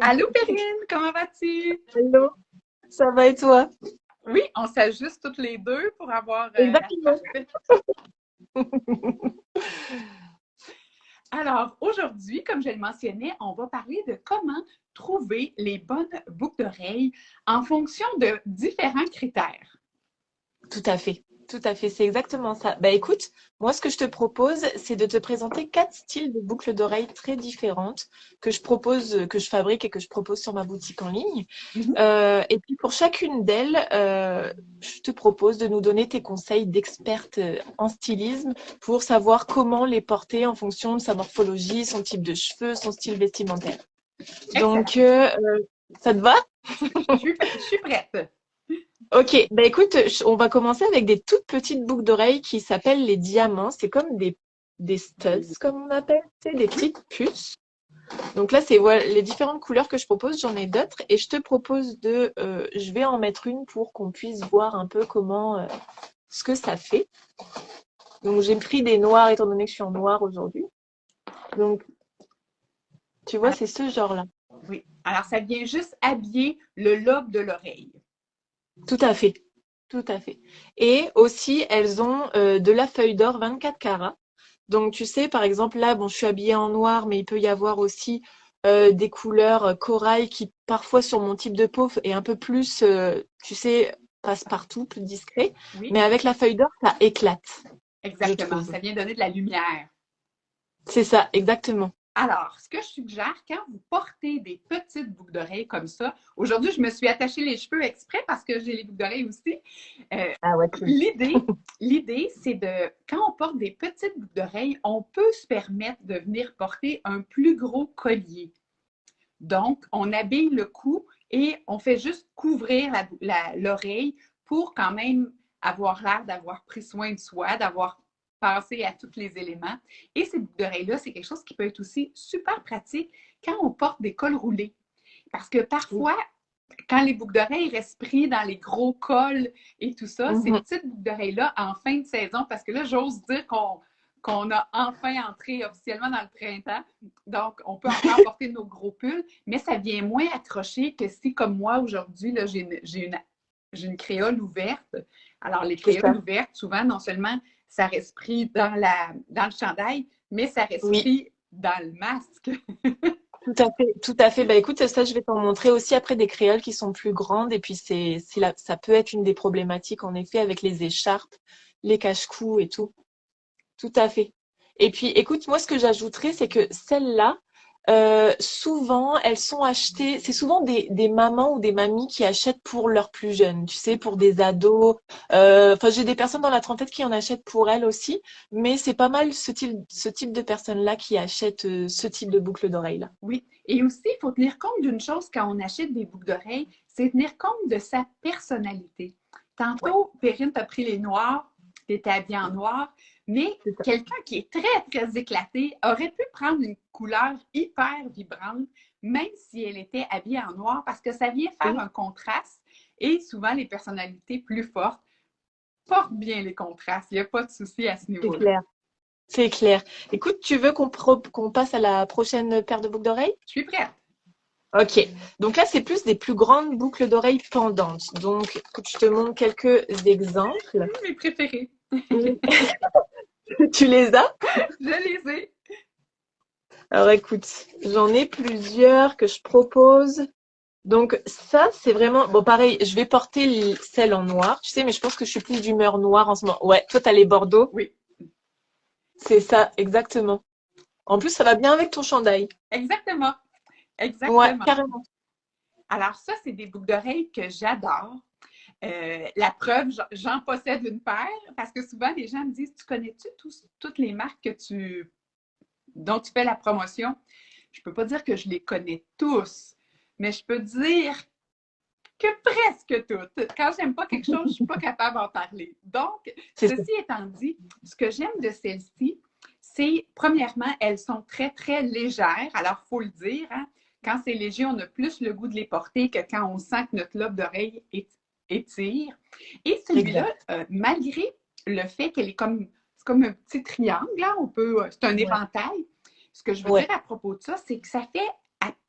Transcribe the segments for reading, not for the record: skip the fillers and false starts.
Allô Perrine, comment vas-tu? Hello, ça va et toi? Oui, on s'ajuste toutes les deux pour avoir la Exactement. parfaite. Alors, aujourd'hui, comme je le mentionnais, on va parler de comment trouver les bonnes boucles d'oreilles en fonction de différents critères. Tout à fait, tout à fait, c'est exactement ça. Bah écoute, moi ce que je te propose, c'est de te présenter 4 styles de boucles d'oreilles très différentes que je propose, que je fabrique et que je propose sur ma boutique en ligne. Mhm. Et puis pour chacune d'elles, je te propose de nous donner tes conseils d'experte en stylisme pour savoir comment les porter en fonction de sa morphologie, son type de cheveux, son style vestimentaire. Excellent. Donc, ça te va? Je suis prête. Ok, bah écoute, on va commencer avec des toutes petites boucles d'oreilles qui s'appellent les diamants. C'est comme des studs, comme on appelle, tu sais, des Oui, petites puces. Donc là, c'est voilà, les différentes couleurs que je propose. J'en ai d'autres et je te propose je vais en mettre une pour qu'on puisse voir un peu comment, ce que ça fait. Donc j'ai pris des noirs étant donné que je suis en noir aujourd'hui. Donc tu vois, alors, c'est ce genre-là. oui. Alors, ça vient juste habiller le lobe de l'oreille. Tout à fait, tout à fait. Et aussi, elles ont de la feuille d'or 24 carats. Donc, tu sais, par exemple, là, bon, je suis habillée en noir, mais il peut y avoir aussi des couleurs corail qui, parfois, sur mon type de peau, est un peu plus, tu sais, passe-partout, plus discret. Oui, Mais avec la feuille d'or, ça éclate, je exactement. trouve. Ça vient donner de la lumière. C'est ça, exactement. Alors, ce que je suggère, quand vous portez des petites boucles d'oreilles comme ça, aujourd'hui, je me suis attaché les cheveux exprès parce que j'ai les boucles d'oreilles aussi. Euh, Ah ouais, cool. l'idée, c'est quand on porte des petites boucles d'oreilles, on peut se permettre de venir porter un plus gros collier. Donc, on habille le cou et on fait juste couvrir l'oreille pour quand même avoir l'air d'avoir pris soin de soi, d'avoir pensé à tous les éléments. Et ces boucles d'oreilles-là, c'est quelque chose qui peut être aussi super pratique quand on porte des cols roulés. Parce que parfois, quand les boucles d'oreilles restent pris dans les gros cols et tout ça, ces Mhm. petites boucles d'oreilles-là, en fin de saison, parce que là, j'ose dire qu'on a enfin entré officiellement dans le printemps, donc on peut encore porter nos gros pulls, mais ça vient moins accroché que si, comme moi, aujourd'hui, là, j'ai une créole ouverte. Alors, les C'est créoles ça. ouvertes, souvent, non seulement ça reste pris dans le chandail, mais ça reste Oui. pris dans le masque. Tout à fait, tout à fait. Bah écoute, ça, je vais t'en montrer aussi après des créoles qui sont plus grandes. Et puis ça peut être une des problématiques en effet avec les écharpes, les cache-cous et tout. Tout à fait. Et puis, écoute, moi, ce que j'ajouterais, c'est que celles-là, souvent, elles sont achetées. C'est souvent des mamans ou des mamies qui achètent pour leurs plus jeunes, tu sais, pour des ados. Enfin, j'ai des personnes dans la trentaine qui en achètent pour elles aussi, mais c'est pas mal ce type de personnes-là qui achètent ce type de boucle d'oreille-là. Oui. Et aussi, il faut tenir compte d'une chose quand on achète des boucles d'oreilles, c'est tenir compte de sa personnalité. Ouais, Tantôt, Perrine t'a pris les noirs, tu étais habillée en noir, mais c'est ça. quelqu'un qui est très, très éclaté aurait pu prendre une couleur hyper vibrante, même si elle était habillée en noir, parce que ça vient faire Oui, un contraste. Et souvent, les personnalités plus fortes portent bien les contrastes. Il n'y a pas de souci à ce c'est niveau-là. clair. C'est clair. Écoute, tu veux qu'on passe à la prochaine paire de boucles d'oreilles? Je suis prête. Ok. Donc là, c'est plus des plus grandes boucles d'oreilles pendantes. Donc, écoute, je te montre quelques exemples. Mes préférés. Mm. Tu les as? Je les ai. Alors écoute, j'en ai plusieurs que je propose. Donc ça, c'est vraiment... Bon, pareil, je vais porter celle en noir, tu sais, mais je pense que je suis plus d'humeur noire en ce moment. Ouais, toi, t'as les bordeaux. Oui, C'est ça, exactement. En plus, ça va bien avec ton chandail. exactement. Ouais, Exactement. carrément. Alors ça, c'est des boucles d'oreilles que j'adore. La preuve, j'en possède une paire parce que souvent, les gens me disent, tu connais-tu toutes les marques dont tu fais la promotion? Je ne peux pas dire que je les connais tous, mais je peux dire que presque toutes. Quand j'aime pas quelque chose, je ne suis pas capable d'en parler. Donc, C'est ça. ceci étant dit, ce que j'aime de celles-ci, c'est, premièrement, elles sont très, très légères. Alors, il faut le dire, hein, quand c'est léger, on a plus le goût de les porter que quand on sent que notre lobe d'oreille étire. Et celui-là, Exact. malgré le fait qu'elle est c'est comme un petit triangle, là, c'est un Ouais. éventail. Ce que je veux dire Ouais. à propos de ça, c'est que ça fait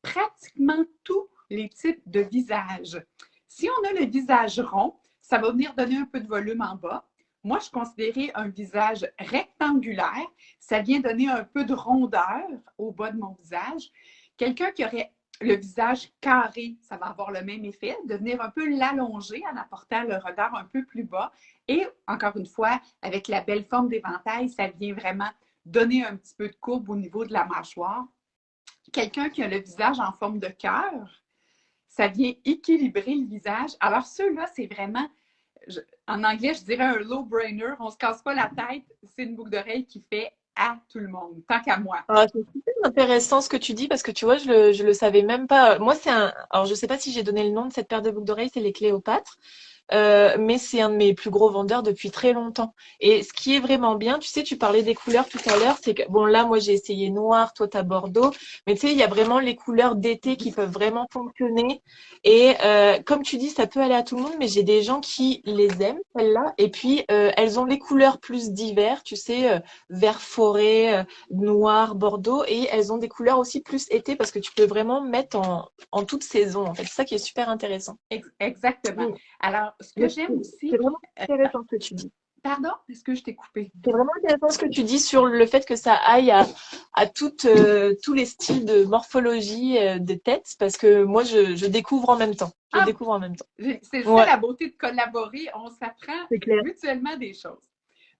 pratiquement pratiquement tous les types de visages. Si on a le visage rond, ça va venir donner un peu de volume en bas. Moi, je considérais un visage rectangulaire. Ça vient donner un peu de rondeur au bas de mon visage. Quelqu'un qui aurait le visage carré, ça va avoir le même effet, de venir un peu l'allonger en apportant le regard un peu plus bas. Et encore une fois, avec la belle forme d'éventail, ça vient vraiment donner un petit peu de courbe au niveau de la mâchoire. Quelqu'un qui a le visage en forme de cœur, ça vient équilibrer le visage. Alors, ceux-là, c'est vraiment, en anglais, je dirais un low-brainer. On ne se casse pas la tête. C'est une boucle d'oreille qui fait à tout le monde, tant qu'à moi. Ah, c'est super intéressant ce que tu dis parce que tu vois, je le savais même pas. Moi, alors je sais pas si j'ai donné le nom de cette paire de boucles d'oreilles, c'est les Cléopâtres. Mais c'est un de mes plus gros vendeurs depuis très longtemps. Et ce qui est vraiment bien, tu sais, tu parlais des couleurs tout à l'heure, c'est que, bon, là, moi, j'ai essayé noir, toi, t'as Bordeaux, mais tu sais, il y a vraiment les couleurs d'été qui peuvent vraiment fonctionner. Et comme tu dis, ça peut aller à tout le monde, mais j'ai des gens qui les aiment, celles-là. Et puis, elles ont les couleurs plus d'hiver, tu sais, vert forêt, noir, Bordeaux, et elles ont des couleurs aussi plus été parce que tu peux vraiment mettre en toute saison, en fait. C'est ça qui est super intéressant. Exactement. Mm. Alors, ce que Mais j'aime c'est aussi, vraiment euh, intéressant ce que tu dis. pardon, est-ce que je t'ai coupé? C'est vraiment intéressant ce que tu dis sur le fait que ça aille à tous les styles de morphologie des têtes, parce que moi, je découvre en même temps. Je Ah, découvre en même temps. c'est ça Ouais, la beauté de collaborer. On s'apprend c'est clair. mutuellement des choses.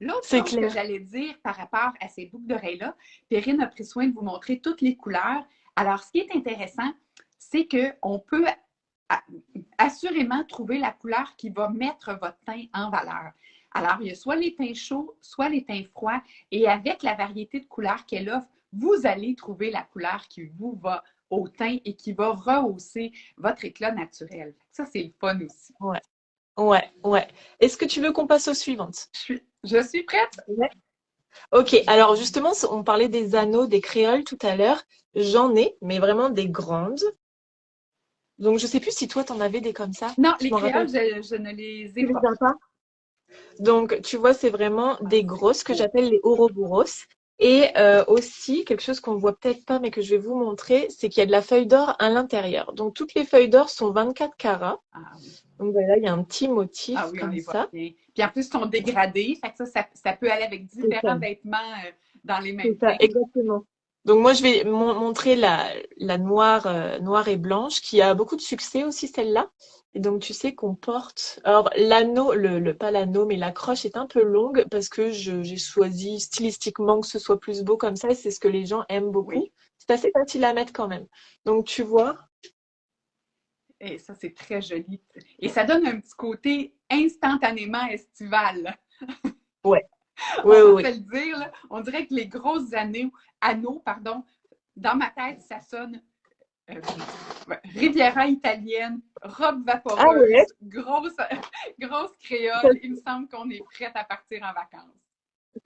L'autre C'est chose que clair. j'allais dire par rapport à ces boucles d'oreilles-là, Perrine a pris soin de vous montrer toutes les couleurs. Alors, ce qui est intéressant, c'est qu'on peut assurément trouver la couleur qui va mettre votre teint en valeur. Alors, il y a soit les teints chauds, soit les teints froids, et avec la variété de couleurs qu'elle offre, vous allez trouver la couleur qui vous va au teint et qui va rehausser votre éclat naturel. Ça, c'est le fun aussi. Ouais, ouais, ouais. Est-ce que tu veux qu'on passe aux suivantes? Je suis prête? Ouais. Ok, alors justement, on parlait des anneaux, des créoles tout à l'heure. J'en ai, mais vraiment des grandes. Donc, je sais plus si toi, t'en avais des comme ça. Non, Je les m'en rappelle. créoles, je ne les ai Tu les pas. as pas? Donc, tu vois, c'est vraiment des grosses que j'appelle les Ouroboros. Et aussi, quelque chose qu'on voit peut-être pas, mais que je vais vous montrer, c'est qu'il y a de la feuille d'or à l'intérieur. Donc, toutes les feuilles d'or sont 24 carats. Ah oui. Donc, voilà, il y a un petit Ah motif oui, on comme les voit ça. bien. Puis en plus, ils sont dégradés. Fait que ça peut aller avec C'est ça, différents vêtements dans les c'est mêmes ça, teints. exactement. Donc, moi, je vais montrer la noire, noire et blanche, qui a beaucoup de succès aussi, celle-là. Et donc, tu sais qu'on porte. Alors, l'anneau, pas l'anneau, mais l'accroche est un peu longue parce que j'ai choisi stylistiquement que ce soit plus beau comme ça et c'est ce que les gens aiment beaucoup. Oui. C'est assez facile à mettre quand même. Donc, tu vois, Et ça, c'est très joli. Et ça donne un petit côté instantanément estival. ouais, On ouais, ouais, va se ouais. le dire, là. On dirait que les grosses anneaux, pardon, dans ma tête, ça sonne euh, Riviera italienne, robe Ah ouais, vaporeuse, grosse, grosse ça, créole. Il me semble qu'on est prête à partir en vacances.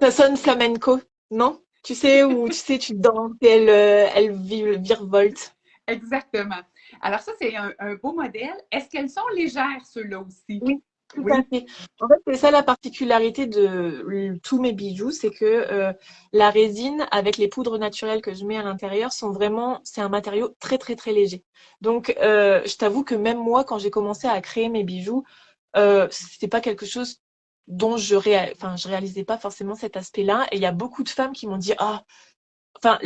ça sonne flamenco, non? Tu sais, où tu sais, tu danses et elle virevolte. Exactement. Alors ça, c'est un beau modèle. Est-ce qu'elles sont légères, ceux-là aussi? Oui, tout à Oui, fait. En fait, c'est ça la particularité de tous mes bijoux, c'est que la résine avec les poudres naturelles que je mets à l'intérieur sont vraiment, c'est un matériau très très très léger. Donc, je t'avoue que même moi, quand j'ai commencé à créer mes bijoux, c'était pas quelque chose dont enfin, je réalisais pas forcément cet aspect-là. Et il y a beaucoup de femmes qui m'ont dit, ah, enfin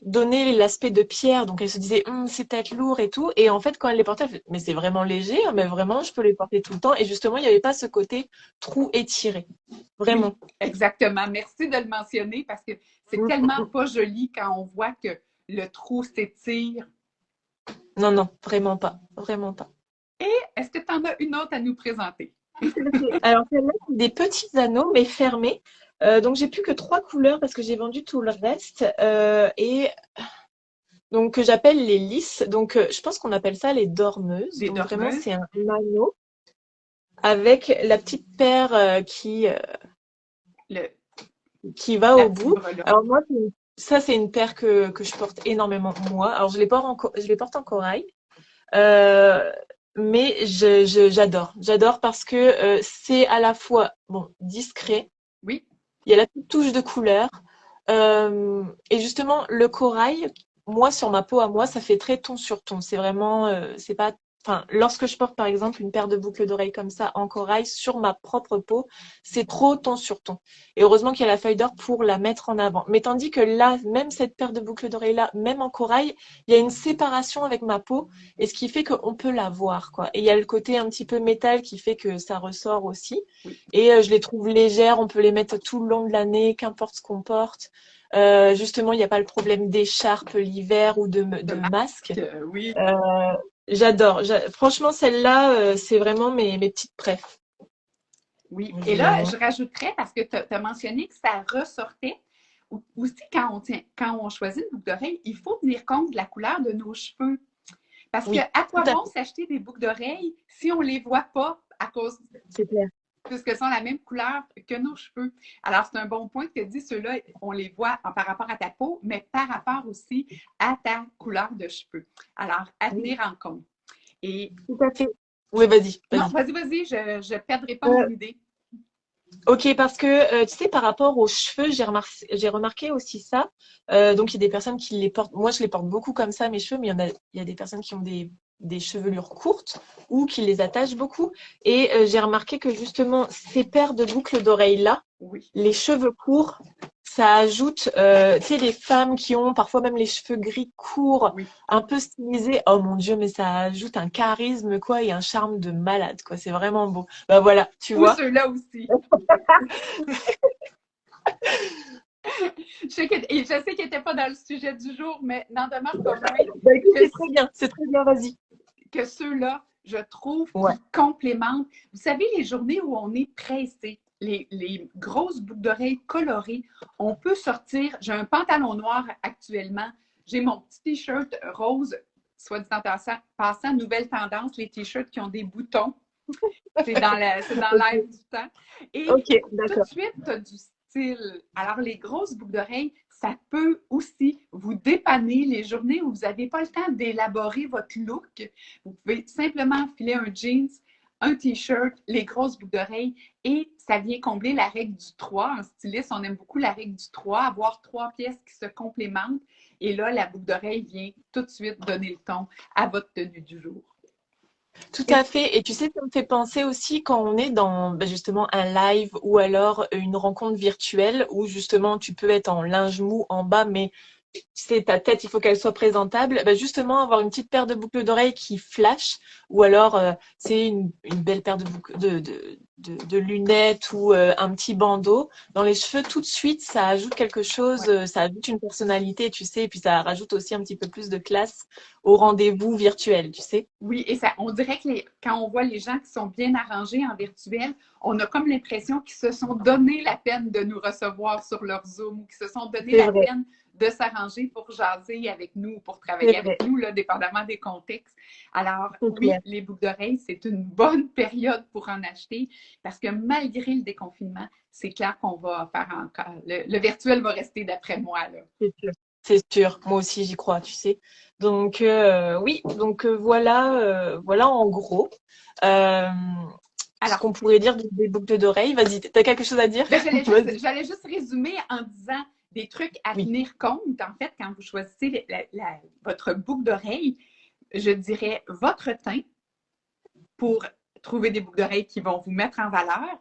donner l'aspect de pierre, donc elle se disait c'est peut-être lourd et tout, et en fait quand elle les portait elle fait, mais c'est vraiment léger, hein, mais vraiment je peux les porter tout le temps, et justement il n'y avait pas ce côté trou étiré, vraiment. oui, exactement. Merci de le mentionner parce que c'est Mm, mm, tellement mm. pas joli quand on voit que le trou s'étire. Non, non, vraiment pas, vraiment pas. Est-ce que tu en as une autre à nous présenter? Tout à fait. Alors celle-là, c'est des petits anneaux mais fermés. Donc j'ai plus que trois couleurs parce que j'ai vendu tout le reste, et donc que j'appelle les lisses. Donc je pense qu'on appelle ça les dormeuses. Des Donc vraiment dormeuses? c'est un anneau avec la petite paire Le, qui va la au petite bout. breloque. Alors moi, ça c'est une paire que je porte énormément moi. Alors je les porte en corail, euh, mais j'adore. J'adore parce que c'est à la fois bon discret. Oui, Il y a la petite touche de couleur et justement le corail. moi, sur ma peau à moi, ça fait très ton sur ton. C'est vraiment, c'est pas, enfin, lorsque je porte par exemple une paire de boucles d'oreilles comme ça en corail sur ma propre peau, c'est trop ton sur ton. Et heureusement qu'il y a la feuille d'or pour la mettre en avant. Mais tandis que là, même cette paire de boucles d'oreilles là, même en corail, il y a une séparation avec ma peau et ce qui fait qu'on peut la voir, quoi. Et il y a le côté un petit peu métal qui fait que ça ressort aussi. Oui. Et je les trouve légères, on peut les mettre tout le long de l'année, qu'importe ce qu'on porte. Justement, il n'y a pas le problème d'écharpe l'hiver ou De de masque, masque. oui. Euh, j'adore. Franchement, celle-là, c'est vraiment mes petites préf. Oui. Et là, Vraiment. je rajouterais, parce que tu as mentionné que ça ressortait, aussi quand on choisit une boucle d'oreille, il faut tenir compte de la couleur de nos cheveux. Parce que Oui, à tout quoi à bon fait. s'acheter des boucles d'oreilles si on ne les voit pas à cause C'est clair. puisqu'elles sont la même couleur que nos cheveux. Alors, c'est un bon point que tu dis, ceux-là, on les voit par rapport à ta peau, mais par rapport aussi à ta couleur de cheveux. Alors, à Oui, tenir en compte. Et tout à fait. Oui, vas-y, non, vas-y. vas-y, je ne perdrai pas mon Euh, idée. ok, parce que tu sais, par rapport aux cheveux, j'ai remarqué aussi ça. Donc, il y a des personnes qui les portent. Moi, je les porte beaucoup comme ça, mes cheveux, mais il y a des personnes qui ont des chevelures courtes ou qui les attachent beaucoup. Et j'ai remarqué que justement, ces paires de boucles d'oreilles-là, Oui. les cheveux courts, ça ajoute, tu sais, les femmes qui ont parfois même les cheveux gris courts, Oui. un peu stylisés. Oh mon Dieu, mais ça ajoute un charisme, quoi, et un charme de malade, quoi. C'est vraiment beau. Bah voilà, tu Ou vois. ceux-là aussi. Et je sais qu'il n'était pas dans le sujet du jour, mais n'en demeure pas moins Bah écoute, que, c'est très bien, vas-y. que ceux-là, je trouve Ouais. qu'ils complémentent. Vous savez, les journées où on est pressé, les grosses boucles d'oreilles colorées, on peut sortir. J'ai un pantalon noir actuellement. J'ai mon petit t-shirt rose, soit dit en passant, nouvelle tendance, les t-shirts qui ont des boutons. C'est dans l'air Ok, du temps. Et ok, tout de d'accord. suite, tu as du style. Alors, les grosses boucles d'oreilles, ça peut aussi vous dépanner les journées où vous n'avez pas le temps d'élaborer votre look. Vous pouvez simplement filer un jeans, un t-shirt, les grosses boucles d'oreilles et ça vient combler la règle du 3. En styliste, on aime beaucoup la règle du 3, avoir trois pièces qui se complémentent. Et là, la boucle d'oreille vient tout de suite donner le ton à votre tenue du jour. Tout Et à fait. Et tu sais, ça me fait penser aussi quand on est dans justement un live ou alors une rencontre virtuelle où justement tu peux être en linge mou en bas, mais tu sais, ta tête, il faut qu'elle soit présentable. Bah, justement, avoir une petite paire de boucles d'oreilles qui flash ou alors c'est une belle paire de, boucles, de lunettes ou un petit bandeau. Dans les cheveux, tout de suite, ça ajoute quelque chose, ouais. ça ajoute une personnalité, tu sais, et puis ça rajoute aussi un petit peu plus de classe au rendez-vous virtuel, tu sais. Oui, et ça, on dirait que quand on voit les gens qui sont bien arrangés en virtuel, on a comme l'impression qu'ils se sont donné la peine de nous recevoir sur leur Zoom ou qu'ils se sont donné C'est la vrai. peine de s'arranger pour jaser avec nous, pour C'est travailler vrai, avec nous, là, dépendamment des contextes. Alors, c'est clair. oui, les boucles d'oreilles, c'est une bonne période pour en acheter parce que malgré le déconfinement, c'est clair qu'on va faire encore. Le virtuel va rester d'après moi, là. C'est sûr. C'est sûr. Moi aussi, j'y crois, tu sais. Donc, oui, donc voilà en gros euh, ce Alors, qu'on pourrait dire des boucles d'oreilles. Vas-y, t'as quelque chose à dire? ben, Vas-y. j'allais juste résumer en disant des trucs à Oui, tenir compte, en fait, quand vous choisissez votre boucle d'oreille. Je dirais votre teint pour trouver des boucles d'oreilles qui vont vous mettre en valeur.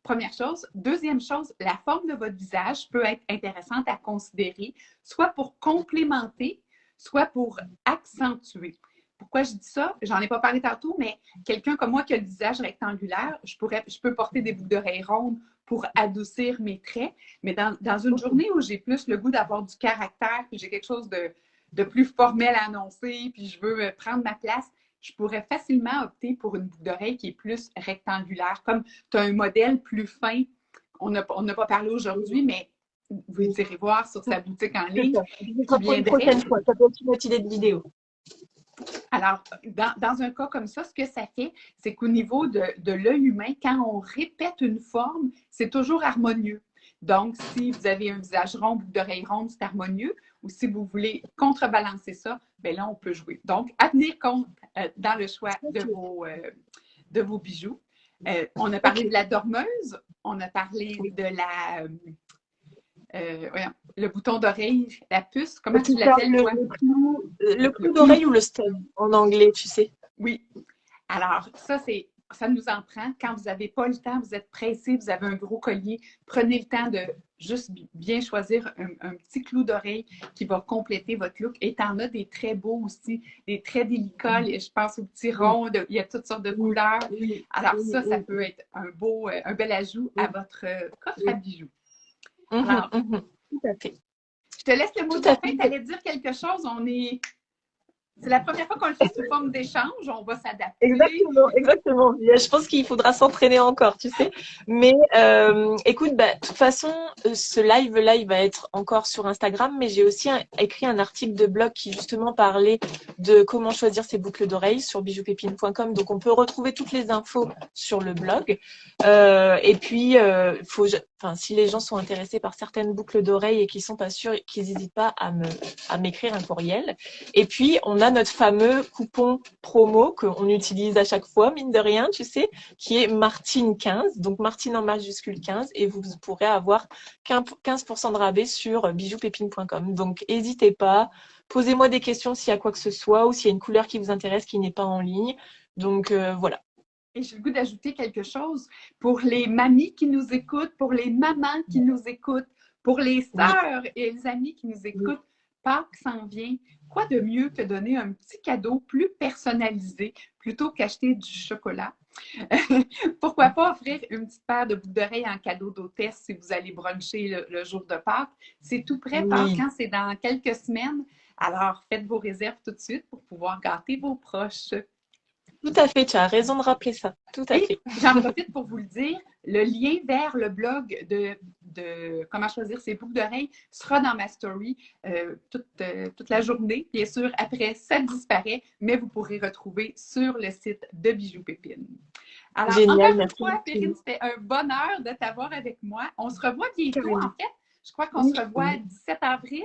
Première chose. Deuxième chose, la forme de votre visage peut être intéressante à considérer, soit pour complémenter, soit pour accentuer. Pourquoi je dis ça? J'en ai pas parlé tantôt, mais quelqu'un comme moi qui a le visage rectangulaire, je peux porter des boucles d'oreilles rondes pour adoucir mes traits, mais dans une journée où j'ai plus le goût d'avoir du caractère, puis j'ai quelque chose de plus formel à annoncer, puis je veux prendre ma place, je pourrais facilement opter pour une boucle d'oreille qui est plus rectangulaire, comme tu as un modèle plus fin. On n'a pas parlé aujourd'hui, mais vous irez voir sur sa boutique en c'est ligne ça. Ce qui sera pour une viendrait. prochaine fois. Ça peut être une autre idée de vidéo. Alors, dans un cas comme ça, ce que ça fait, c'est qu'au niveau de l'œil humain, quand on répète une forme, c'est toujours harmonieux. Donc, si vous avez un visage rond, boucle d'oreille ronde, c'est harmonieux. Ou si vous voulez contrebalancer ça, bien là, on peut jouer. Donc, à tenir compte dans le choix Ok. de vos bijoux. On a Ok. parlé de la dormeuse, on a parlé Oui. voyons, le bouton d'oreille, la puce, comment tu C'est ça, l'appelles, toi? le Le clou clou. d'oreille ou le stud en anglais, tu sais. Oui. Alors, ça nous en prend. Quand vous n'avez pas le temps, vous êtes pressé, vous avez un gros collier, prenez le temps de juste bien choisir un petit clou d'oreille qui va compléter votre look. Et t'en as des très beaux aussi, des très délicats. Je pense aux petits ronds, il y a toutes sortes de couleurs. Alors, ça peut être un bel ajout à votre coffre à bijoux. Alors, Tout à fait. je te laisse le mot de la fin. Tu allais dire quelque chose. C'est la première fois qu'on le fait sous forme d'échange. On va s'adapter. Exactement, exactement. Je pense qu'il faudra s'entraîner encore, tu sais. Mais écoute, de toute façon, ce live-là, il va être encore sur Instagram, mais j'ai aussi écrit un article de blog qui justement parlait de comment choisir ses boucles d'oreilles sur bijoupépine.com. Donc, on peut retrouver toutes les infos sur le blog. Et puis, si les gens sont intéressés par certaines boucles d'oreilles et qu'ils sont pas sûrs, qu'ils n'hésitent pas à m'écrire un courriel. Et puis, on a notre fameux coupon promo qu'on utilise à chaque fois, mine de rien, tu sais, qui est Martine15, donc Martine en majuscule 15, et vous pourrez avoir 15% de rabais sur bijoupépine.com. Donc, n'hésitez pas, posez-moi des questions s'il y a quoi que ce soit ou s'il y a une couleur qui vous intéresse qui n'est pas en ligne. Donc, voilà. Et j'ai le goût d'ajouter quelque chose pour les mamies qui nous écoutent, pour les mamans qui nous écoutent, pour les sœurs et les amis qui nous écoutent. Pâques s'en vient. Quoi de mieux que donner un petit cadeau plus personnalisé plutôt qu'acheter du chocolat? Pourquoi pas offrir une petite paire de boucles d'oreilles en cadeau d'hôtesse si vous allez bruncher le jour de Pâques? C'est tout prêt, Pâques, hein? C'est dans quelques semaines. Alors, faites vos réserves tout de suite pour pouvoir gâter vos proches. Tout à fait, tu as raison de rappeler ça. Tout à fait. J'en profite pour vous le dire, le lien vers le blog de comment choisir ses boucles d'oreilles sera dans ma story toute la journée. Bien sûr, après, ça disparaît, mais vous pourrez retrouver sur le site de Bijoux Pépine. Alors, génial, encore une fois, Perrine, c'était un bonheur de t'avoir avec moi. On se revoit bientôt, en fait. Je crois qu'on se revoit le 17 avril.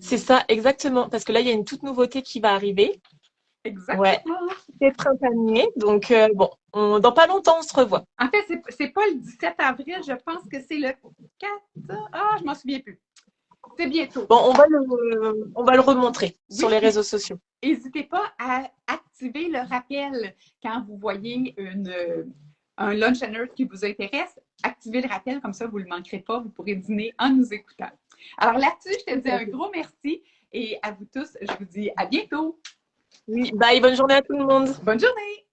C'est ça, exactement. Parce que là, il y a une toute nouveauté qui va arriver. Exactement. Ouais, c'est printanier. Donc, dans pas longtemps, on se revoit. En fait, c'est pas le 17 avril, je pense que c'est le 4. Ah, je m'en souviens plus. C'est bientôt. Bon, on va le remontrer sur les réseaux sociaux. N'hésitez pas à activer le rappel quand vous voyez un lunch and earth qui vous intéresse. Activez le rappel, comme ça, vous ne le manquerez pas. Vous pourrez dîner en nous écoutant. Alors là-dessus, je te dis un gros merci et à vous tous, je vous dis à bientôt. Oui, bye, bonne journée à tout le monde. Bonne journée.